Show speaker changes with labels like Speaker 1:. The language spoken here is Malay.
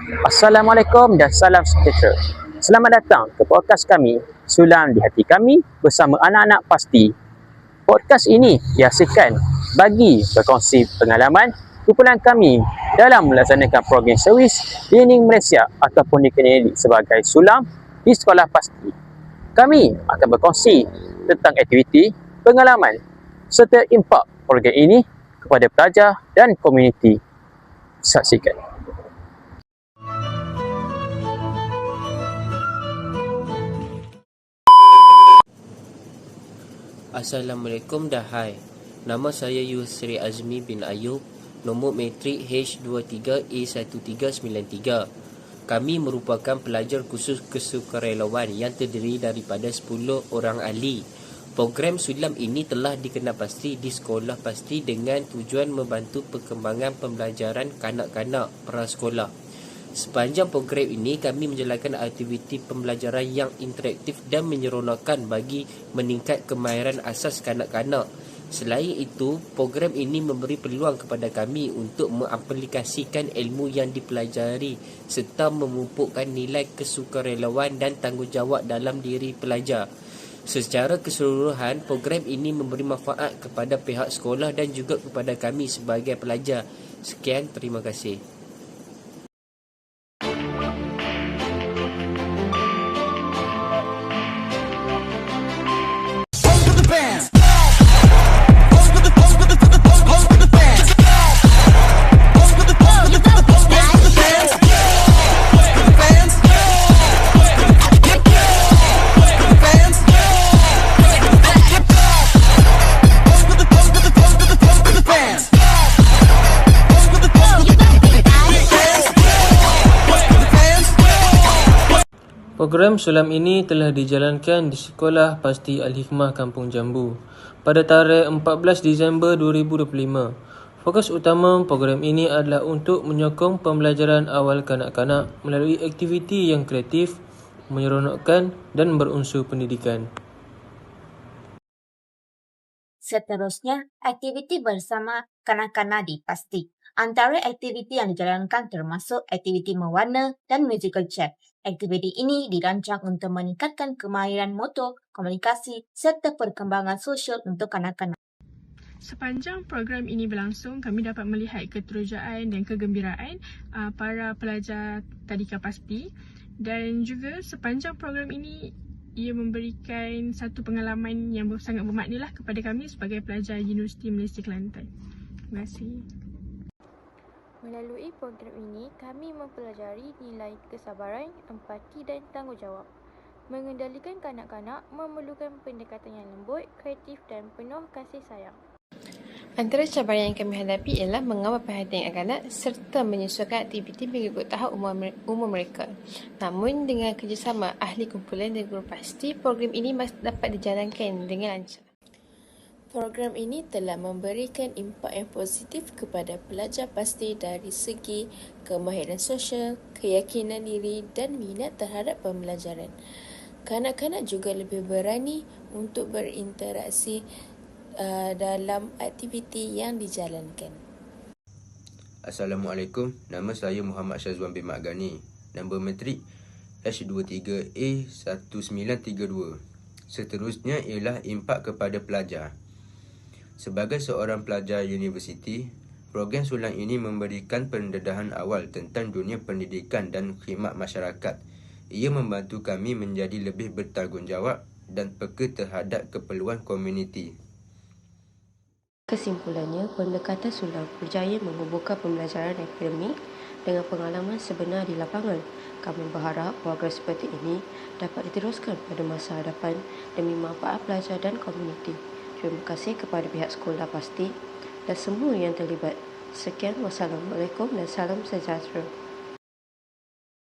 Speaker 1: Assalamualaikum dan salam sejahtera. Selamat datang ke podcast kami, Sulam di Hati Kami bersama anak-anak pasti. Podcast ini dihasilkan bagi berkongsi pengalaman kumpulan kami dalam melaksanakan program servis Learning Malaysia ataupun dikenali sebagai Sulam di Sekolah Pasti. Kami akan berkongsi tentang aktiviti, pengalaman serta impak program ini kepada pelajar dan komuniti. Saksikan.
Speaker 2: Assalamualaikum dan hai. Nama saya Yusri Azmi bin Ayub, nombor matrik H23A1393. Kami merupakan pelajar khusus kesukarelawan yang terdiri daripada 10 orang ahli. Program Sulam ini telah dikenal pasti di Sekolah Pasti dengan tujuan membantu perkembangan pembelajaran kanak-kanak prasekolah. Sepanjang program ini, kami menjalankan aktiviti pembelajaran yang interaktif dan menyeronokkan bagi meningkat kemahiran asas kanak-kanak. Selain itu, program ini memberi peluang kepada kami untuk mengaplikasikan ilmu yang dipelajari serta memupukkan nilai kesukarelawan dan tanggungjawab dalam diri pelajar. Secara keseluruhan, program ini memberi manfaat kepada pihak sekolah dan juga kepada kami sebagai pelajar. Sekian, terima kasih. Program Sulam ini telah dijalankan di Sekolah Pasti Al-Hikmah Kampung Jambu pada tarikh 14 Disember 2025. Fokus utama program ini adalah untuk menyokong pembelajaran awal kanak-kanak melalui aktiviti yang kreatif, menyeronokkan dan berunsur pendidikan.
Speaker 3: Seterusnya, aktiviti bersama kanak-kanak di Pasti. Antara aktiviti yang dijalankan termasuk aktiviti mewarna dan musical chair. Aktiviti ini dirancang untuk meningkatkan kemahiran motor, komunikasi serta perkembangan sosial untuk kanak-kanak.
Speaker 4: Sepanjang program ini berlangsung, kami dapat melihat keterujaan dan kegembiraan para pelajar Tadika Pasti, dan juga sepanjang program ini ia memberikan satu pengalaman yang sangat bermaknalah kepada kami sebagai pelajar Universiti Malaysia Kelantan. Terima kasih.
Speaker 5: Melalui program ini, kami mempelajari nilai kesabaran, empati dan tanggungjawab. Mengendalikan kanak-kanak memerlukan pendekatan yang lembut, kreatif dan penuh kasih sayang.
Speaker 6: Antara cabaran yang kami hadapi ialah mengawal perhatian anak-anak serta menyesuaikan aktiviti mengikut tahap umur mereka. Namun, dengan kerjasama ahli kumpulan dan guru pasti, program ini masih dapat dijalankan dengan lancar.
Speaker 7: Program ini telah memberikan impak yang positif kepada pelajar pasti dari segi kemahiran sosial, keyakinan diri dan minat terhadap pembelajaran. Kanak-kanak juga lebih berani untuk berinteraksi dalam aktiviti yang dijalankan.
Speaker 8: Assalamualaikum, nama saya Muhammad Syazwan bin Mak Gani, nombor matrik H23A1932. Seterusnya ialah impak kepada pelajar. Sebagai seorang pelajar universiti, program Sulam ini memberikan pendedahan awal tentang dunia pendidikan dan khidmat masyarakat. Ia membantu kami menjadi lebih bertanggungjawab dan peka terhadap keperluan komuniti.
Speaker 6: Kesimpulannya, pendekatan Sulam berjaya menghubungkan pembelajaran akademik dengan pengalaman sebenar di lapangan. Kami berharap program seperti ini dapat diteruskan pada masa hadapan demi manfaat pelajar dan komuniti. Terima kasih kepada pihak Sekolah Pasti dan semua yang terlibat. Sekian, wassalamualaikum dan salam sejahtera.